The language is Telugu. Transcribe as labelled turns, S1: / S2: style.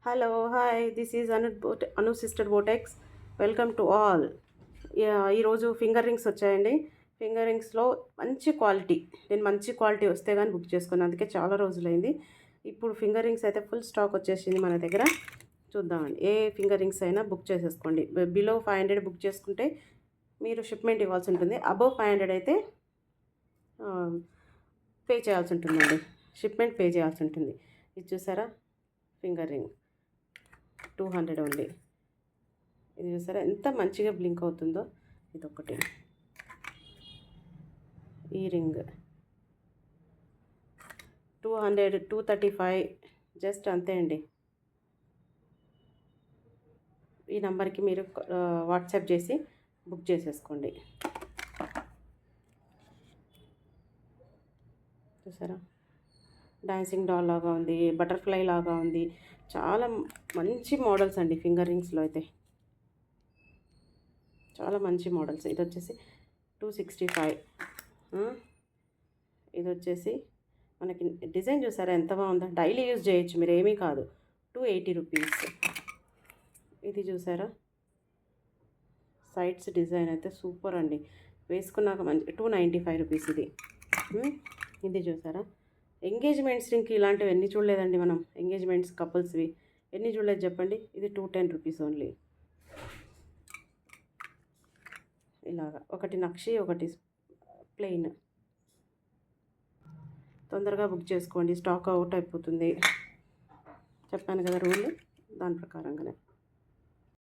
S1: Hello hi this is Anu sister Botex. Welcome to all. ఈరోజు ఫింగర్ రింగ్స్ వచ్చాయండి. ఫింగర్ రింగ్స్లో మంచి క్వాలిటీ, నేను మంచి క్వాలిటీ వస్తే కానీ బుక్ చేసుకున్నాను, అందుకే చాలా రోజులైంది. ఇప్పుడు ఫింగర్ రింగ్స్ అయితే ఫుల్ స్టాక్ వచ్చేసింది మన దగ్గర. చూద్దామండి, ఏ ఫింగర్ రింగ్స్ అయినా బుక్ చేసేసుకోండి. బిలో 500 బుక్ చేసుకుంటే మీరు షిప్మెంట్ ఇవ్వాల్సి ఉంటుంది. అబోవ్ 500 అయితే పే చేయాల్సి ఉంటుందండి, షిప్మెంట్ పే చేయాల్సి ఉంటుంది. ఇది చూసారా, ఫింగర్ రింగ్ 200 ఓన్లీ. ఇది చూసారా ఎంత మంచిగా బ్లింక్ అవుతుందో. ఇదొకటి ఈ రింగ్ 200, 235 జస్ట్ అంతే అండి. ఈ నెంబర్కి మీరు వాట్సాప్ చేసి బుక్ చేసేసుకోండి. చూసారా, డాన్సింగ్ డాల్ లాగా ఉంది, బటర్ఫ్లై లాగా ఉంది. చాలా మంచి మోడల్స్ అండి ఫింగర్ రింగ్స్లో అయితే, చాలా మంచి మోడల్స్. ఇది వచ్చేసి 265. ఇది వచ్చేసి మనకి డిజైన్ చూసారా ఎంత బాగుందో, డైలీ యూజ్ చేయొచ్చు మీరు, ఏమీ కాదు. 280 రూపీస్. ఇది చూసారా, సైడ్స్ డిజైన్ అయితే సూపర్ అండి, వేసుకున్నాక మంచి 295 రూపీస్ ఇది. ఇది చూసారా, ఎంగేజ్మెంట్స్ రింగ్కి ఇలాంటివి ఎన్ని చూడలేదండి మనం. ఎంగేజ్మెంట్స్ కపుల్స్వి ఎన్ని చూడలేదు చెప్పండి. ఇది 210 రూపీస్ ఓన్లీ. ఇలాగా ఒకటి నక్షి, ఒకటి ప్లెయిన్. తొందరగా బుక్ చేసుకోండి, స్టాక్ అవుట్ అయిపోతుంది. చెప్పాను కదా రూల్, దాని ప్రకారంగానే.